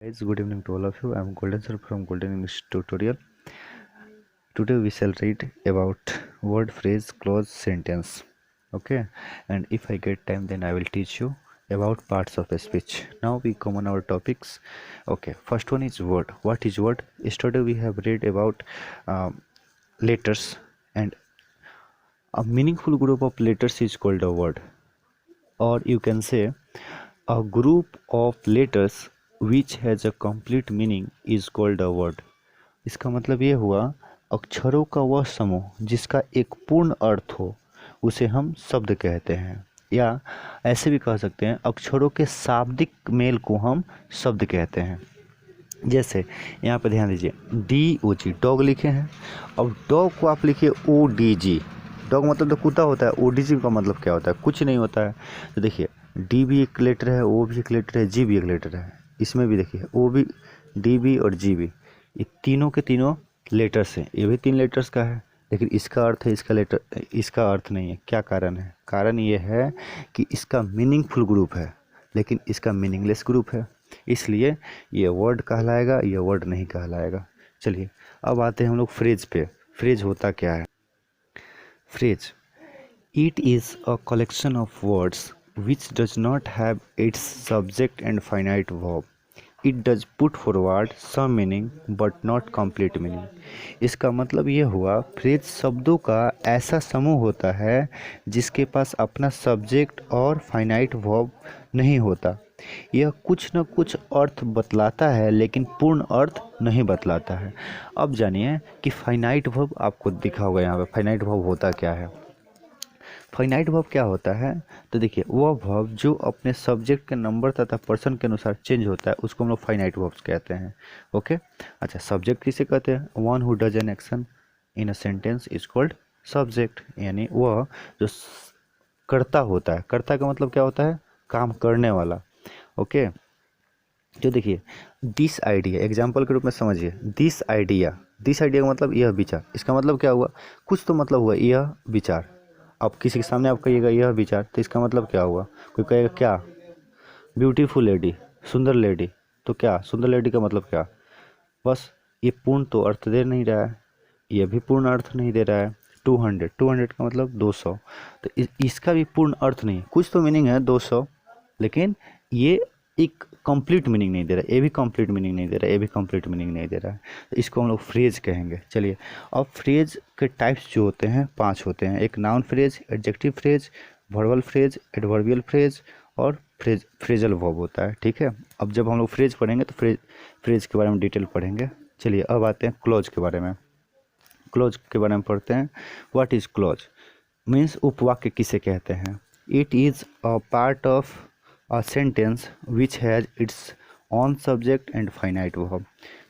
Guys, good evening to all of you. I am Golden Sir from Golden English Tutorial. Today we shall read about word, phrase, clause, sentence. Okay, and if I get time, then I will teach you about parts of a speech. Now we come on our topics. Okay, first one is word. What is word? Yesterday we have read about letters, and a meaningful group of letters is called a word, or you can say a group of letters which has a complete meaning is called a word. इसका मतलब ये हुआ अक्षरों का वह समूह जिसका एक पूर्ण अर्थ हो उसे हम शब्द कहते हैं, या ऐसे भी कह सकते हैं अक्षरों के शाब्दिक मेल को हम शब्द कहते हैं। जैसे यहाँ पे ध्यान दीजिए, DOG डॉग लिखे हैं। अब डॉग को आप लिखिए ODG। डॉग मतलब तो कुत्ता होता है। ODG का मतलब क्या होता है? कुछ नहीं होता है। तो देखिए D भी एक लेटर है, O भी एक लेटर है, G भी एक लेटर है। इसमें भी देखिए O भी, D भी और G भी, ये तीनों के तीनों लेटर्स हैं। ये भी 3 लेटर्स का है, लेकिन इसका अर्थ है इसका लेटर, इसका अर्थ नहीं है। क्या कारण है? कारण ये है कि इसका मीनिंगफुल ग्रुप है लेकिन इसका मीनिंगलेस ग्रुप है, इसलिए ये वर्ड कहलाएगा, ये वर्ड नहीं कहलाएगा। चलिए अब आते हैं हम लोग फ्रेज पे। फ्रेज होता क्या है? Phrase, it is a collection of words which does not have its subject and finite verb. It does put forward some meaning but not complete meaning. इसका मतलब ये हुआ फ्रेज शब्दों का ऐसा समूह होता है जिसके पास अपना सब्जेक्ट और फाइनाइट वर्ब नहीं होता। यह कुछ न कुछ अर्थ बतलाता है लेकिन पूर्ण अर्थ नहीं बतलाता है। अब जानिए कि फाइनाइट वर्ब आपको दिखा होगा यहाँ पे। फाइनाइट वर्ब होता क्या है? फाइनाइट वर्ब क्या होता है? तो देखिए वह वर्ब जो अपने सब्जेक्ट के नंबर तथा पर्सन के अनुसार चेंज होता है उसको हम लोग फाइनाइट वर्ब्स कहते हैं। ओके, अच्छा सब्जेक्ट किसे कहते हैं? One who does an action in a sentence is called subject, यानी वह जो करता होता है। करता का मतलब क्या होता है? काम करने वाला। ओके, जो देखिए दिस आइडिया, एग्जाम्पल के रूप में समझिए। दिस आइडिया, दिस आइडिया का मतलब यह विचार। इसका मतलब क्या हुआ? कुछ तो मतलब हुआ यह विचार। अब किसी के सामने आप कहिएगा यह विचार, तो इसका मतलब क्या हुआ? कोई कहेगा क्या? ब्यूटीफुल लेडी, सुंदर लेडी। तो क्या सुंदर लेडी का मतलब क्या? बस ये पूर्ण तो अर्थ दे नहीं रहा है, ये भी पूर्ण अर्थ नहीं दे रहा है। 200, 200 का मतलब 200, तो इसका भी पूर्ण अर्थ नहीं। कुछ तो मीनिंग है 200, लेकिन ये एक कंप्लीट मीनिंग नहीं दे रहा है, ये भी कंप्लीट मीनिंग नहीं दे रहा है, ये भी कंप्लीट मीनिंग नहीं दे रहा है। तो इसको हम लोग फ्रेज कहेंगे। चलिए अब फ्रेज के टाइप्स जो होते हैं 5 होते हैं। एक noun phrase, adjective phrase, verbal phrase, adverbial phrase और फ्रेजल वर्ब होता है। ठीक है, अब जब हम लोग फ्रेज पढ़ेंगे तो फ्रेज के बारे में डिटेल पढ़ेंगे। चलिए अब आते हैं क्लोज के बारे में। क्लोज के बारे में पढ़ते हैं। What is close? मीन्स उपवाक्य किसे कहते हैं? It is a part of a sentence which has its on subject and finite verb.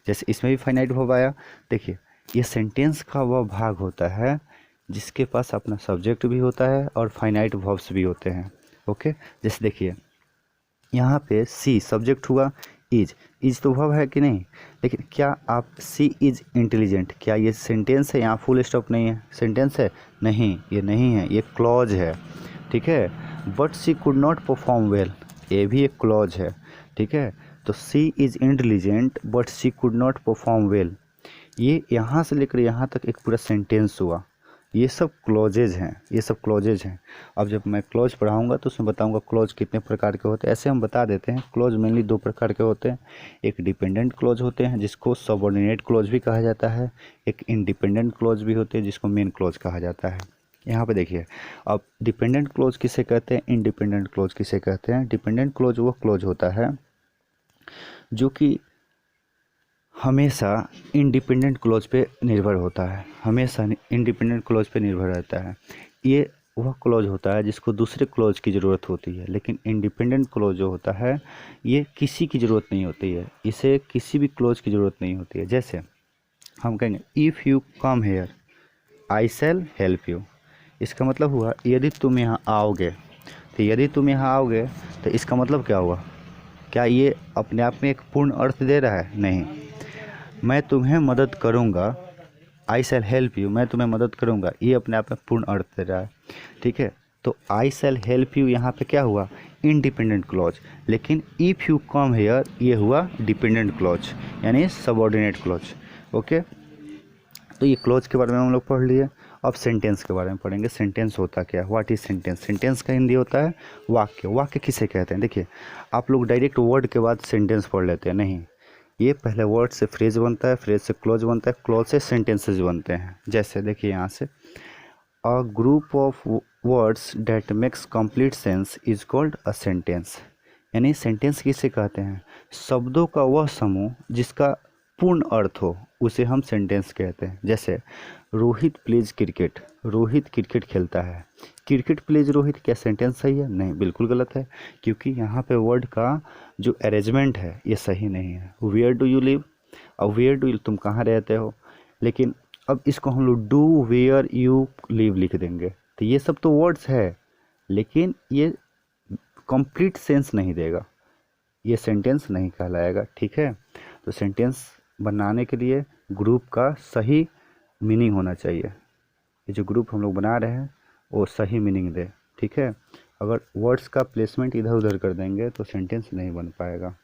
जैसे इसमें भी फाइनाइट वर्ब आया। देखिए ये सेंटेंस का वह भाग होता है जिसके पास अपना सब्जेक्ट भी होता है और फाइनाइट वर्ब्स भी होते हैं। ओके, जैसे देखिए यहाँ पे सी सब्जेक्ट हुआ, इज तो वर्ब है कि नहीं? लेकिन क्या आप सी इज इंटेलिजेंट, क्या ये सेंटेंस है? यहाँ फुल स्टॉप नहीं है, सेंटेंस है? नहीं, ये नहीं है, ये क्लॉज है। ठीक है, but she could not perform well, ये भी एक क्लॉज है। ठीक है, तो she is intelligent but she could not perform well, ये यहाँ से लेकर यहाँ तक एक पूरा सेंटेंस हुआ। ये सब क्लॉजेज हैं, ये सब क्लॉजेज हैं। अब जब मैं क्लॉज पढ़ाऊंगा तो उसमें बताऊंगा क्लॉज कितने प्रकार के होते हैं। ऐसे हम बता देते हैं, क्लॉज मेनली 2 प्रकार के होते हैं। एक डिपेंडेंट क्लॉज होते हैं जिसको सबऑर्डिनेट क्लॉज भी कहा जाता है। एक इंडिपेंडेंट क्लॉज भी होते हैं जिसको मेन क्लॉज कहा जाता है। यहाँ पे देखिए, अब डिपेंडेंट क्लॉज किसे कहते हैं, इंडिपेंडेंट क्लॉज किसे कहते हैं? डिपेंडेंट क्लॉज वो क्लॉज होता है जो कि हमेशा इंडिपेंडेंट क्लॉज पे निर्भर होता है, हमेशा इंडिपेंडेंट क्लॉज पे निर्भर रहता है। ये वह क्लॉज होता है जिसको दूसरे क्लॉज की ज़रूरत होती है, लेकिन इंडिपेंडेंट क्लॉज जो होता है ये किसी की ज़रूरत नहीं होती है, इसे किसी भी क्लॉज की ज़रूरत नहीं होती है। जैसे हम कहेंगे if you come here I shell help you. इसका मतलब हुआ यदि तुम यहाँ आओगे, तो यदि तुम यहाँ आओगे तो इसका मतलब क्या हुआ? क्या ये अपने आप में एक पूर्ण अर्थ दे रहा है? नहीं। मैं तुम्हें मदद करूंगा, आई शैल हेल्प यू, मैं तुम्हें मदद करूंगा, ये अपने आप में पूर्ण अर्थ दे रहा है। ठीक है, तो आई शैल हेल्प यू यहाँ पे क्या हुआ? इंडिपेंडेंट क्लॉज, लेकिन इफ़ यू कम हेयर ये हुआ डिपेंडेंट क्लॉज यानी सबऑर्डिनेट क्लॉज। ओके, तो ये क्लॉज के बारे में हम लोग पढ़ लिए। अब सेंटेंस के बारे में पढ़ेंगे। सेंटेंस होता क्या है, व्हाट इज सेंटेंस। सेंटेंस का हिंदी होता है वाक्य। वाक्य किसे कहते हैं? देखिए, आप लोग डायरेक्ट वर्ड के बाद सेंटेंस पढ़ लेते हैं, नहीं, ये पहले वर्ड से फ्रेज बनता है, फ्रेज से क्लॉज बनता है, क्लॉज से सेंटेंसेस बनते हैं। जैसे देखिए यहाँ से, a group of words that makes complete sense is called a sentence. यानी सेंटेंस किसे कहते हैं? शब्दों का वह समूह जिसका पूर्ण अर्थ हो उसे हम सेंटेंस कहते हैं। जैसे Rohit pledge cricket, Rohit cricket खेलता है। क्रिकेट प्लेज रोहित, क्या सेंटेंस सही है? नहीं, बिल्कुल गलत है, क्योंकि यहाँ पे वर्ड का जो अरेंजमेंट है ये सही नहीं है। वेयर डू यू लिव, अब वेयर डू यू, तुम कहाँ रहते हो, लेकिन अब इसको हम लोग डू वेयर यू लिव लिख देंगे, तो ये सब तो वर्ड्स है, लेकिन ये कंप्लीट सेंस नहीं देगा, ये सेंटेंस नहीं कहलाएगा। ठीक है, तो सेंटेंस बनाने के लिए ग्रुप का सही मीनिंग होना चाहिए। ये जो ग्रुप हम लोग बना रहे हैं वो सही मीनिंग दे। ठीक है, अगर वर्ड्स का प्लेसमेंट इधर उधर कर देंगे तो सेंटेंस नहीं बन पाएगा।